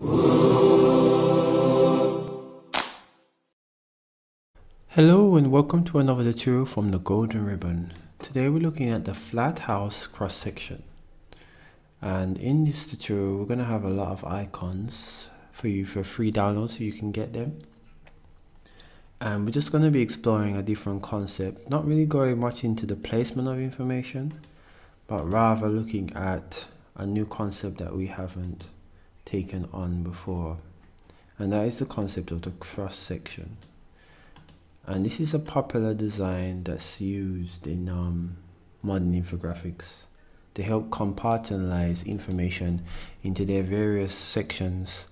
Hello and welcome to another tutorial from the Golden Ribbon. Today we're looking at the flat house cross section, and in this tutorial we're going to have a lot of icons for you for free download so you can get them, and we're just going to be exploring a different concept, not really going much into the placement of information, but rather looking at a new concept that we haven't taken on before, and that is the concept of the cross section. And this is a popular design that's used in modern infographics to help compartmentalize information into their various sections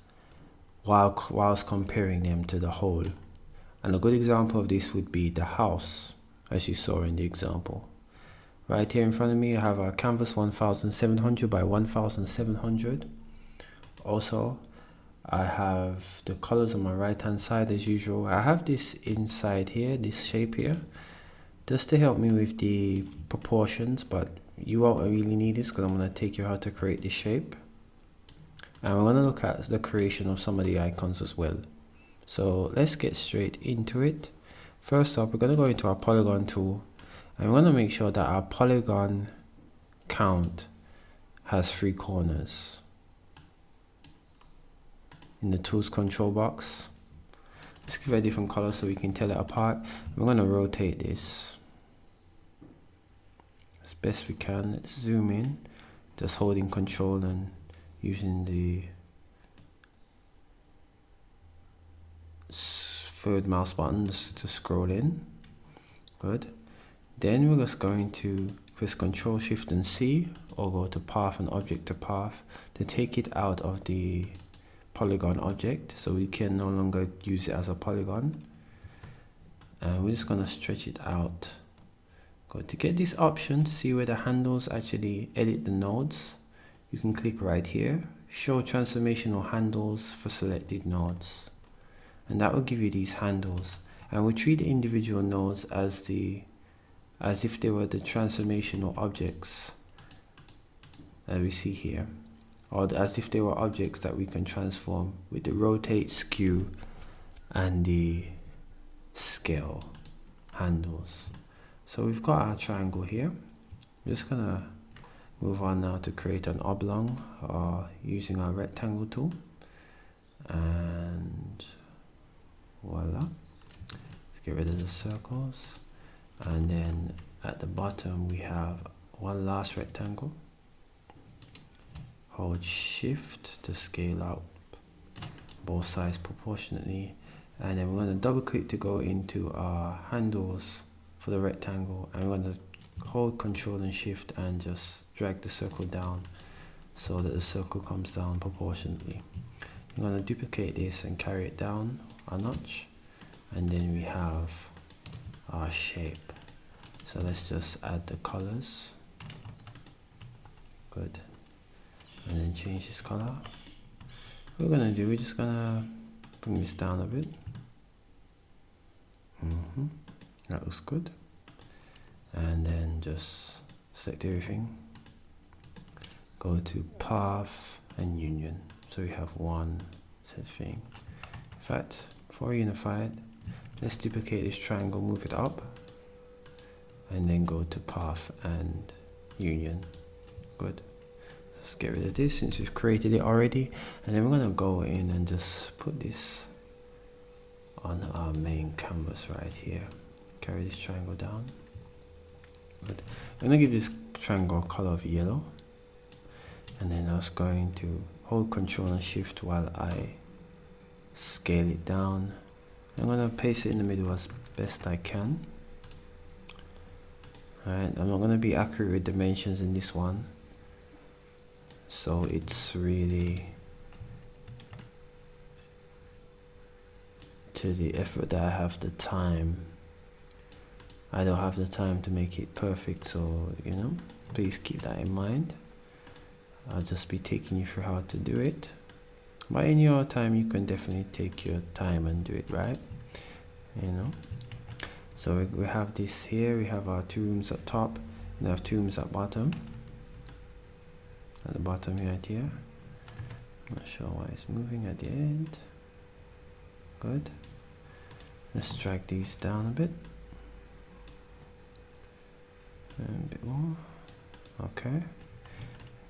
whilst comparing them to the whole. And a good example of this would be the house, as you saw in the example. Right here in front of me I have a canvas 1700 by 1700. Also, I have the colors on my right hand side as usual. I have this inside here, this shape here, just to help me with the proportions, but you won't really need this because I'm going to take you how to create this shape. And we're going to look at the creation of some of the icons as well. So let's get straight into it. First up, we're going to go into our polygon tool, and we're going to make sure that our polygon count has 3 corners. In the tools control box, let's give it a different color so we can tell it apart. We're going to rotate this as best we can. Let's zoom in, just holding control and using the third mouse button to scroll in. Good. Then we're just going to press Control Shift and C, or go to Path and Object to Path to take it out of the polygon object, so we can no longer use it as a polygon, and we're just going to stretch it out. Go to get this option to see where the handles actually edit the nodes. You can click right here, show transformational handles for selected nodes, and that will give you these handles, and we'll treat the individual nodes as if they were the transformational objects that we see here, or as if they were objects that we can transform with the rotate, skew, and the scale handles. So we've got our triangle here. We're just gonna move on now to create an oblong using our rectangle tool, and voila. Let's get rid of the circles, and then at the bottom we have one last rectangle. Hold Shift to scale up both sides proportionately, and then we're going to double click to go into our handles for the rectangle, and we're going to hold Control and Shift and just drag the circle down so that the circle comes down proportionately. I'm going to duplicate this and carry it down a notch, and then we have our shape. So let's just add the colors. Good. And then change this color. What we're gonna do, we're just gonna bring this down a bit. That looks good. And then just select everything. Go to Path and Union. So we have one set thing. In fact, before we unify it, let's duplicate this triangle, move it up, and then go to Path and Union. Good. Let's get rid of this since we've created it already, and then we're going to go in and just put this on our main canvas right here. Carry this triangle down. Good. I'm going to give this triangle a color of yellow, and then I was going to hold Control and Shift while I scale it down. I'm going to place it in the middle as best I can. Alright, I'm not going to be accurate with dimensions in this one, so it's really to the effort that I have the time. I don't have the time to make it perfect, so please keep that in mind. I'll just be taking you through how to do it, but in your time you can definitely take your time and do it right. So we have this here, we have our 2 rooms up top, and we have 2 rooms at bottom. At the bottom right here, Not sure why it's moving at the end. Good. Let's drag these down a bit. And a bit more. Okay.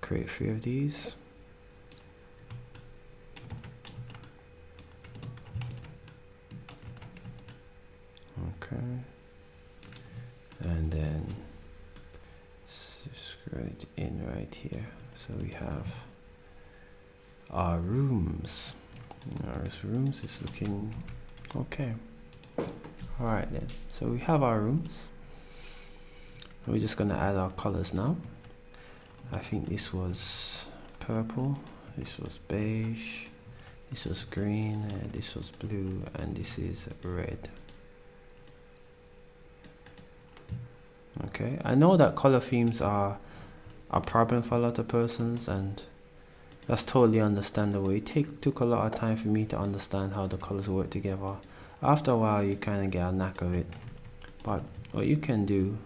Create 3 of these. Okay. And then screw it in right here. So we have our rooms. Our rooms is looking okay. Alright then. So we have our rooms. We're just gonna add our colors now. I think this was purple, this was beige, this was green, and this was blue, and this is red. Okay, I know that color themes are a problem for a lot of persons, and that's totally understandable. It took a lot of time for me to understand how the colors work together. After a while you kind of get a knack of it, but what you can do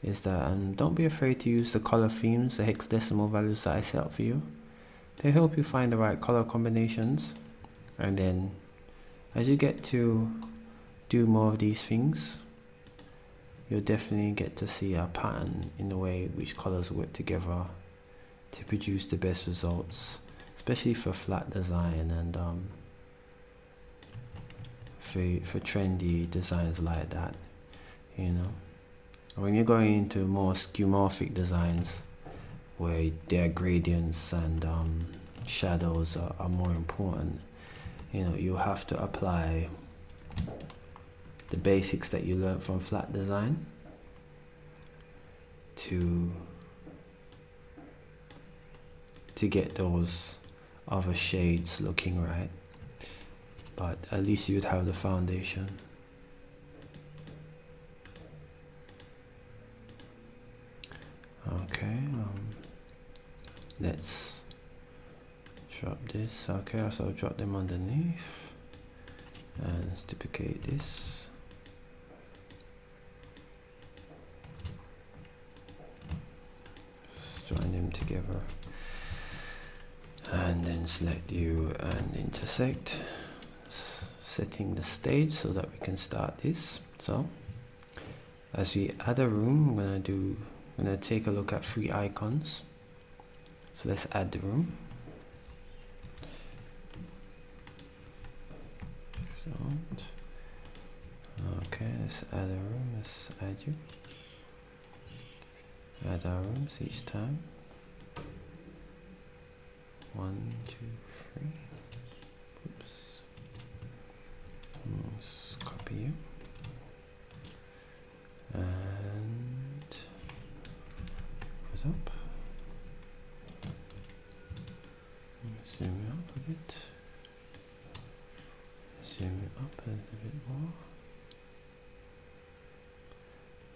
is that, and don't be afraid to use the color themes, the hexadecimal values that I set up for you. They help you find the right color combinations, and then as you get to do more of these things, you'll definitely get to see a pattern in the way which colors work together to produce the best results, especially for flat design and for trendy designs like that, you know. When you're going into more skeuomorphic designs where their gradients and shadows are more important, you know, you have to apply the basics that you learned from flat design to get those other shades looking right. But at least you'd have the foundation. Okay, let's drop this. Okay, so I'll drop them underneath and let's duplicate this. Just join them together and then select you and intersect, setting the stage so that we can start this. So as we add a room, I'm going to take a look at 3 icons. So let's add the room. Okay, let's add a room. Let's add you. Add our rooms each time. 1, 2, 3. Oops. Let's copy you. And put up. Zoom it up a bit. Zoom it up a little bit more.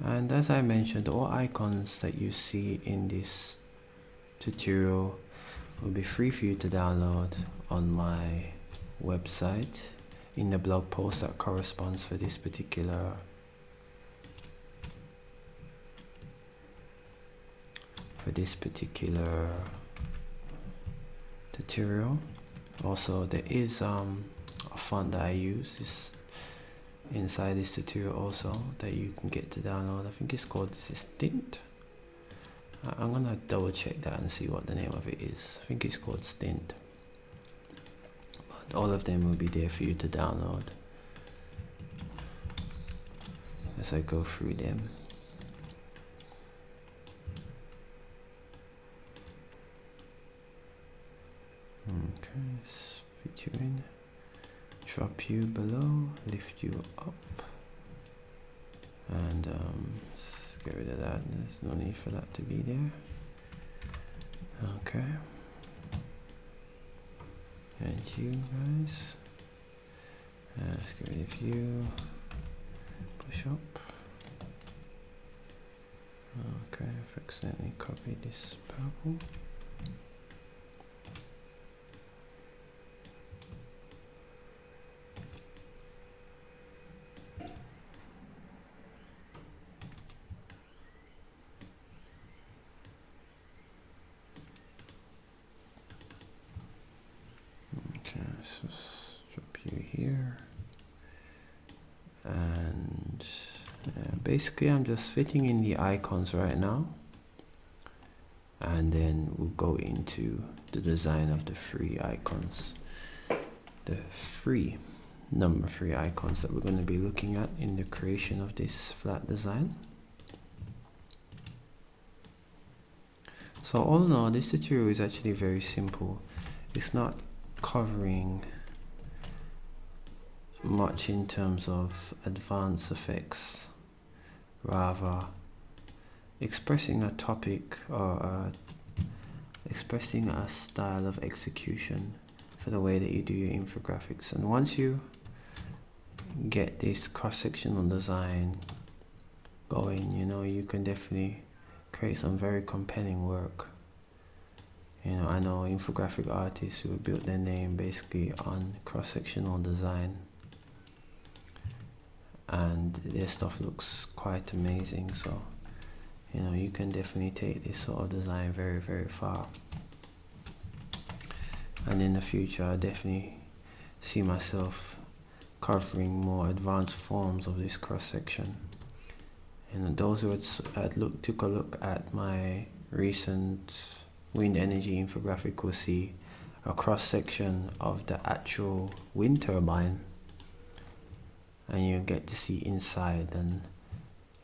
And as I mentioned, all icons that you see in this tutorial will be free for you to download on my website in the blog post that corresponds for this particular tutorial. Also, there is a font that I use inside this tutorial also that you can get to download. I think it's called Stint. I'm gonna double check that and see what the name of it is. I think it's called Stint. But all of them will be there for you to download as I go through them. Okay, let's fit you in, drop you below, lift you up, and let's get rid of that. There's no need for that to be there. Okay, and you guys, let's get rid of you, push up. Okay, I've accidentally copied this purple. let's just drop you here. And basically I'm just fitting in the icons right now, and then we'll go into the design of the free icons, the number 3 icons that we're going to be looking at in the creation of this flat design. So all in all, this tutorial is actually very simple. It's not covering much in terms of advanced effects, rather expressing a topic or expressing a style of execution for the way that you do your infographics. And once you get this cross-sectional design going, you know, you can definitely create some very compelling work. You know, I know infographic artists who built their name basically on cross-sectional design, and their stuff looks quite amazing. So, you know, you can definitely take this sort of design very, very far. And in the future, I definitely see myself covering more advanced forms of this cross-section. And those who took a look at my recent wind energy infographic will see a cross-section of the actual wind turbine, and you get to see inside, and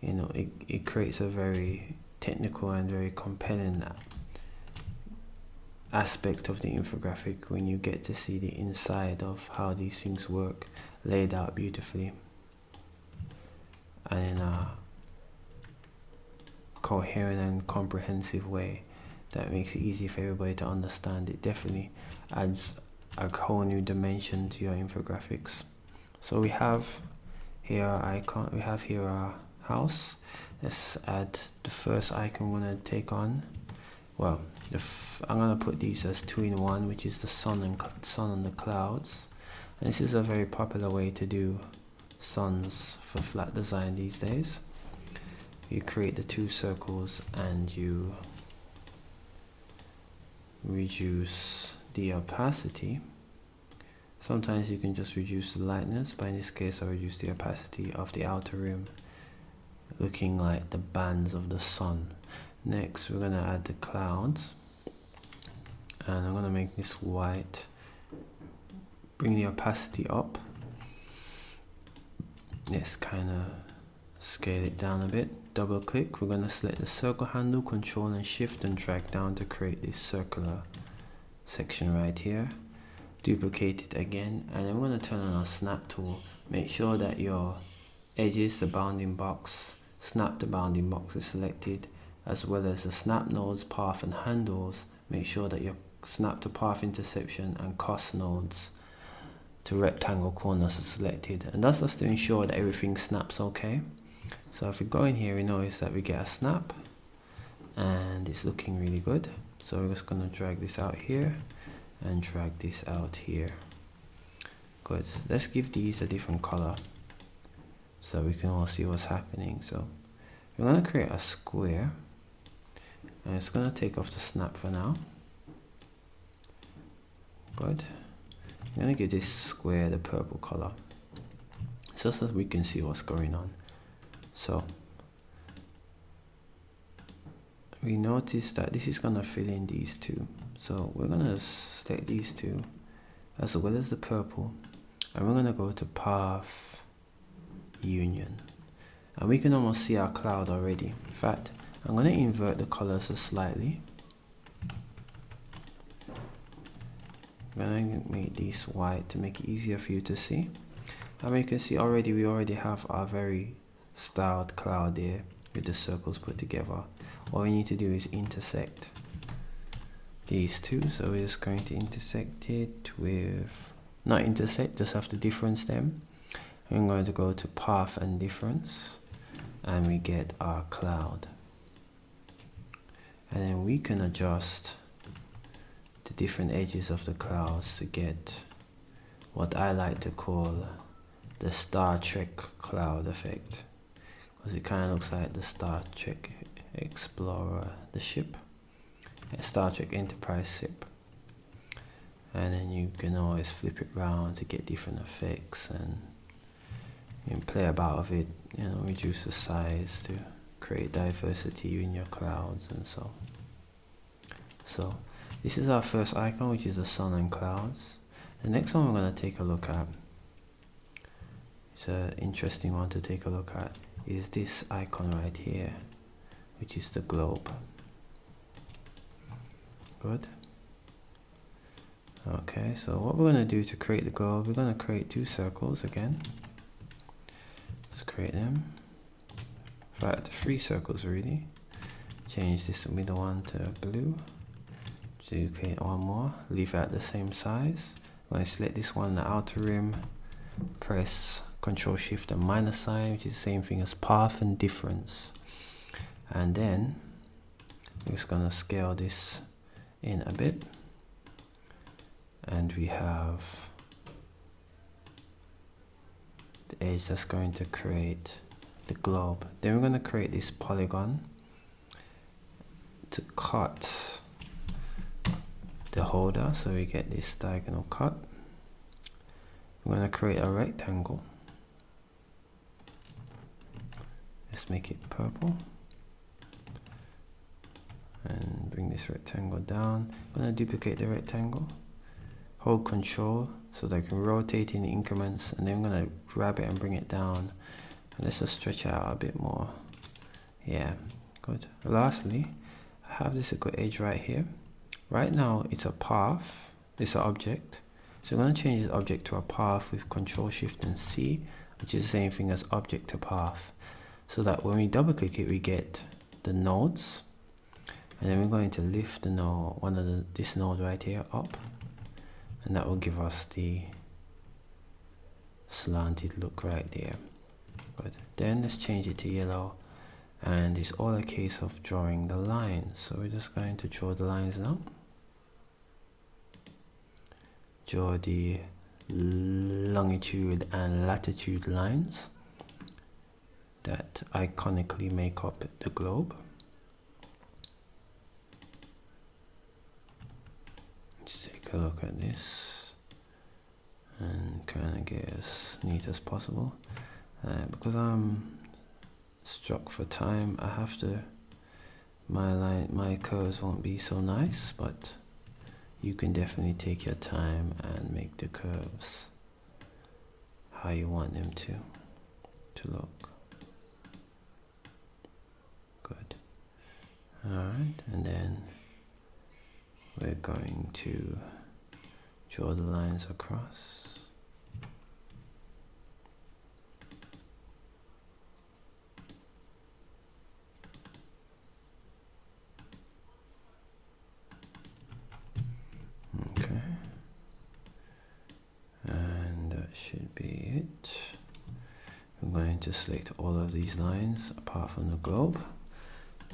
you know, it creates a very technical and very compelling aspect of the infographic when you get to see the inside of how these things work, laid out beautifully and in a coherent and comprehensive way that makes it easy for everybody to understand. It definitely adds a whole new dimension to your infographics. So we have here our icon, we have here our house. Let's add the first icon we're going to take on. Well, I'm going to put these as 2 in 1, which is the sun and the clouds. And this is a very popular way to do suns for flat design these days. You create the 2 circles and you reduce the opacity. Sometimes you can just reduce the lightness, but in this case I reduce the opacity of the outer rim, looking like the bands of the sun. Next we're going to add the clouds, and I'm going to make this white, bring the opacity up. Let's kind of scale it down a bit. Double click, we're going to select the circle handle, control and shift and drag down to create this circular section right here. Duplicate it again, and then we're going to turn on our snap tool. Make sure that your edges, the bounding box, snap the bounding box is selected, as well as the snap nodes, path and handles. Make sure that your snap to path intersection and cost nodes to rectangle corners are selected, and that's just to ensure that everything snaps okay. So if we go in here, we notice that we get a snap and it's looking really good. So we're just going to drag this out here and drag this out here. Good. Let's give these a different color so we can all see what's happening. So we're going to create a square, and it's going to take off the snap for now. Good. I'm going to give this square the purple color so that we can see what's going on. So we notice that this is going to fill in these 2. So we're going to select these 2 as well as the purple, and we're going to go to path union, and we can almost see our cloud already. In fact, I'm going to invert the colors slightly. I'm going to make these white to make it easier for you to see. And you can see already, we already have our very styled cloud there with the circles put together. All we need to do is intersect these 2. So we're just going to intersect it with, not intersect, just have to difference them. I'm going to go to path and difference, and we get our cloud. And then we can adjust the different edges of the clouds to get what I like to call the Star Trek cloud effect, because it kind of looks like the Star Trek Explorer, the ship, Star Trek Enterprise ship. and then you can always flip it around to get different effects, and you can play about with it, you know, reduce the size to create diversity in your clouds and so. So this is our first icon, which is the sun and clouds. The next one we're going to take a look at, it's an interesting one to take a look at, is this icon right here, which is the globe. Good. Okay, so what we're going to do to create the globe, we're going to create two circles again. Let's create them. In fact, 3 circles really. Change this middle one to blue. Duplicate one more, leave it at the same size. When I select this one, the outer rim, press Control Shift and minus sign, which is the same thing as path and difference. And then we're just gonna scale this in a bit. And we have the edge that's going to create the globe. Then we're going to create this polygon to cut the holder, so we get this diagonal cut. We're going to create a rectangle. Let's make it purple and bring this rectangle down. I'm going to duplicate the rectangle, hold Control so that I can rotate in increments, and then I'm going to grab it and bring it down. And let's just stretch it out a bit more. Yeah, good. Lastly, I have this good edge right here. Right now it's a path, it's an object. So I'm going to change this object to a path with Control Shift and C, which is the same thing as object to path. So that when we double click it, we get the nodes. And then we're going to lift the node, this node right here up. And that will give us the slanted look right there. Good. Then let's change it to yellow, and it's all a case of drawing the lines. So we're just going to draw the lines now. Draw the longitude and latitude lines that iconically make up the globe. Let's take a look at this and kind of get as neat as possible. Because I'm struck for time, I have to, my curves won't be so nice, but you can definitely take your time and make the curves how you want them to look. Good. Alright, and then we're going to draw the lines across. Okay, and that should be it. I'm going to select all of these lines apart from the globe,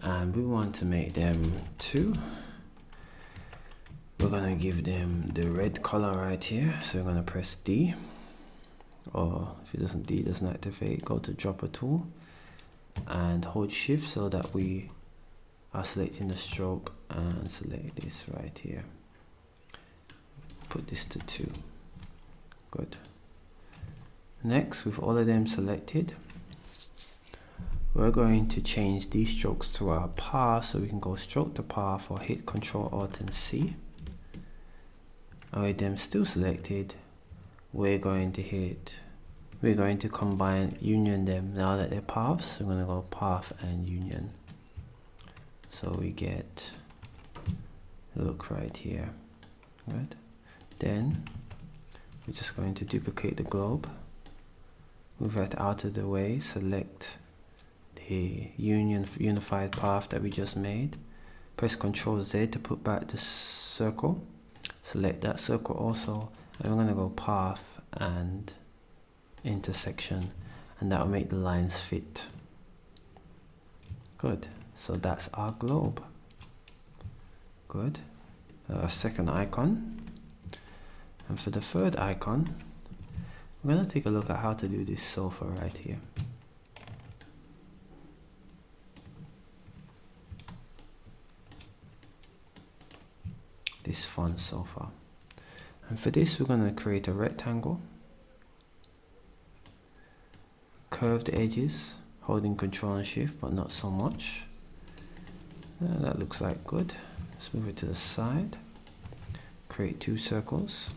and we want to make them 2. We're going to give them the red color right here, so we're going to press D, or if D doesn't activate, go to dropper tool and hold Shift so that we are selecting the stroke, and select this right here. Put this to 2. Good. Next, with all of them selected, we're going to change these strokes to our path, so we can go stroke to path or hit Control Alt and C. And with them still selected, we're going to combine, union them now that they're paths. So we're going to go path and union. So we get the look right here. Good. Then we're just going to duplicate the globe, move that out of the way, select the unified path that we just made, press Ctrl Z to put back the circle, select that circle also, and we're going to go path and intersection, and that will make the lines fit. Good. So that's our globe. Good. Our second icon. And for the third icon, we're going to take a look at how to do this sofa right here. This fun sofa. And for this we're going to create a rectangle, curve the edges holding Control and Shift, but not so much. That looks like good. Let's move it to the side, create 2 circles.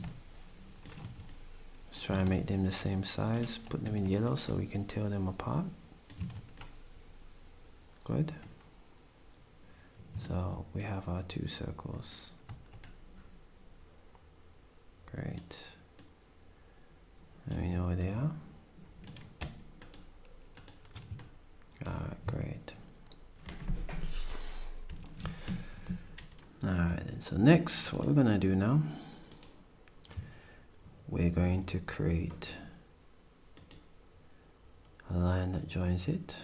Let's try and make them the same size, put them in yellow so we can tell them apart. Good. So we have our 2 circles. Great. And we know where they are. Alright, great. Alright, so next, what we're going to do now, we're going to create a line that joins it.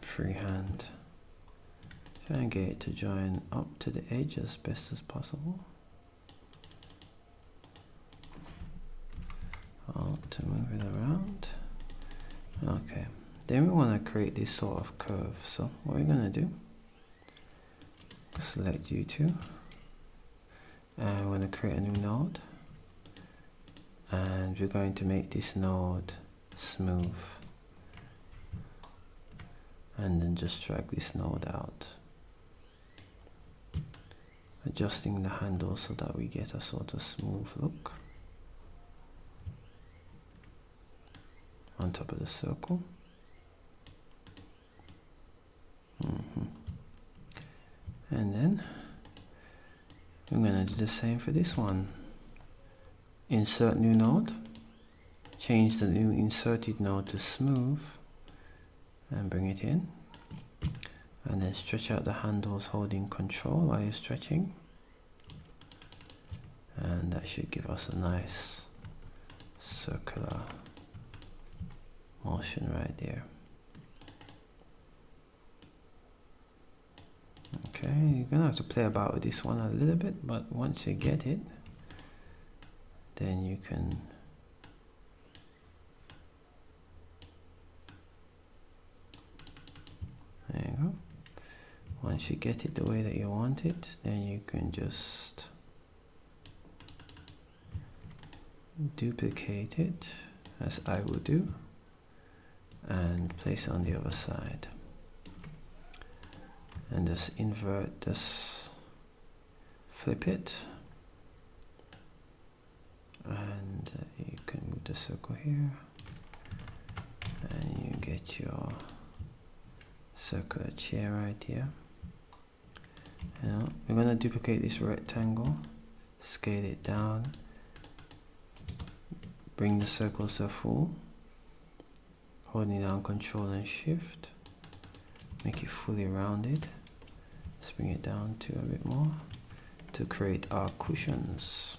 Freehand. Try and get it to join up to the edge as best as possible. To move it around. Okay, then we want to create this sort of curve. So what we're going to do, select U2, and we're going to create a new node, and we're going to make this node smooth, and then just drag this node out, adjusting the handle so that we get a sort of smooth look on top of the circle. And then I'm going to do the same for this one. Insert new node, change the new inserted node to smooth, and bring it in, and then stretch out the handles holding Control while you're stretching, and that should give us a nice circular motion right there. Okay, you're gonna have to play about with this one a little bit, but once you get it, then you can there you go. Once you get it the way that you want it, then you can just duplicate it, as I will do, and place it on the other side, and just invert this, flip it, and you can move the circle here, and you get your circular chair right here. Now we're going to duplicate this rectangle, scale it down, bring the circles to full, holding down Control and Shift, make it fully rounded. Let's bring it down to a bit more to create our cushions.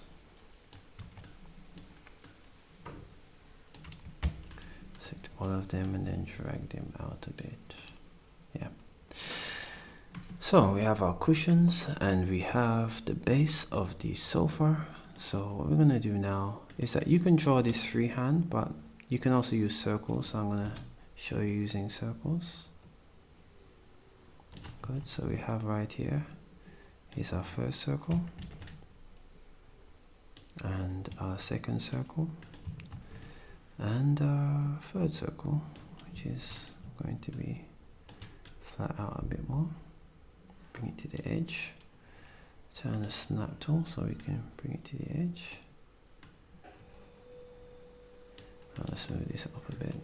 Select all of them and then drag them out a bit. Yeah. So we have our cushions and we have the base of the sofa. So what we're going to do now is that you can draw this freehand, but you can also use circles. So I'm going to show you using circles. Good, so we have right here is our first circle and our second circle and our third circle, which is going to be flat out a bit more. Bring it to the edge, turn the snap tool so we can bring it to the edge. Now let's move this up a bit.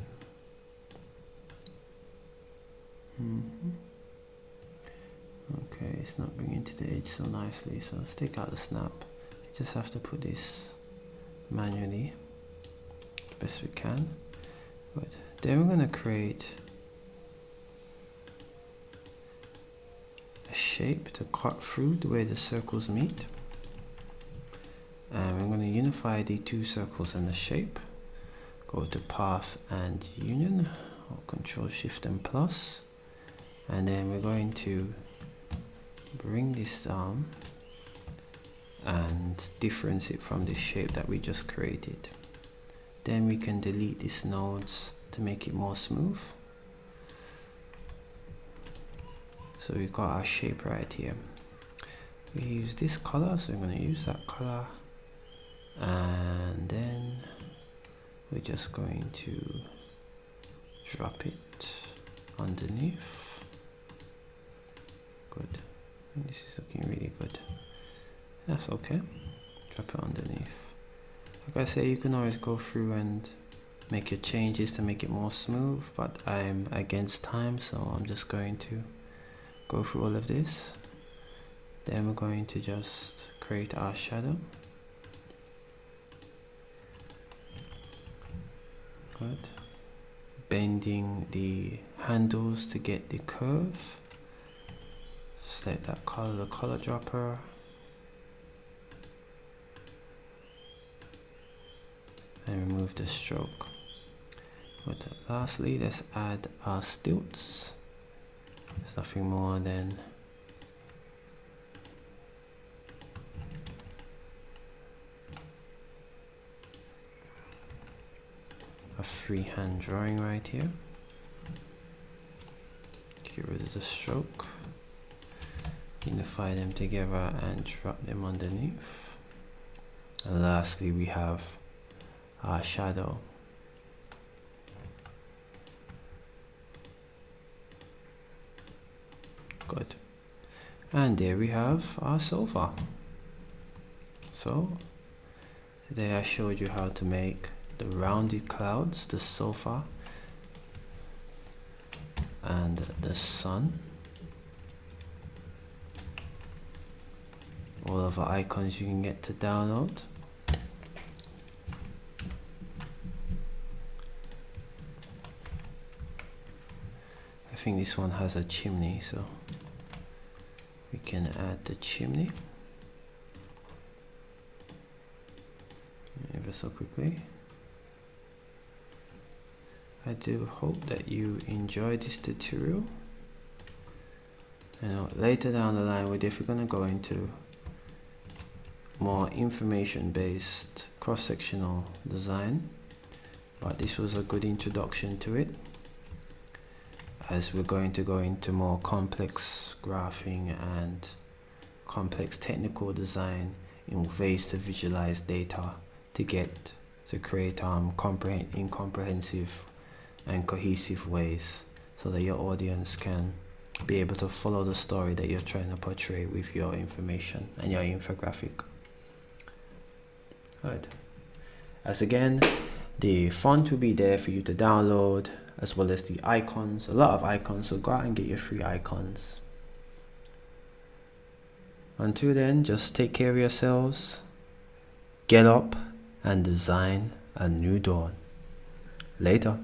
Okay, it's not bringing to the edge so nicely, so let's take out the snap. You just have to put this manually as best we can. Good. Then we're going to create a shape to cut through the way the circles meet. And we're going to unify the 2 circles and the shape. Go to Path and Union, or Control Shift and Plus. And then we're going to bring this down and difference it from the shape that we just created. Then we can delete these nodes to make it more smooth. So we've got our shape right here. We use this color, so I'm going to use that color, and then we're just going to drop it underneath. Good. This is looking really good. That's okay. Drop it underneath. Like I say, you can always go through and make your changes to make it more smooth, but I'm against time, so I'm just going to go through all of this. Then we're going to just create our shadow. Good. Bending the handles to get the curve. Select that color, the color dropper. And remove the stroke. But lastly, let's add our stilts. It's nothing more than a freehand drawing right here. Get rid of the stroke. Unify them together and drop them underneath. And lastly, we have our shadow. Good. And there we have our sofa. So today I showed you how to make the rounded clouds, the sofa, and the sun. All of our icons you can get to download. I think this one has a chimney, so we can add the chimney ever so quickly. I do hope that you enjoyed this tutorial. Later down the line we're definitely going to go into more information based cross-sectional design, but this was a good introduction to it, as we're going to go into more complex graphing and complex technical design in ways to visualize data to create comprehensive and cohesive ways, so that your audience can be able to follow the story that you're trying to portray with your information and your infographic. Right. As again, the font will be there for you to download, as well as the icons, a lot of icons, so go out and get your free icons. Until then, just take care of yourselves, get up and design a new dawn. Later.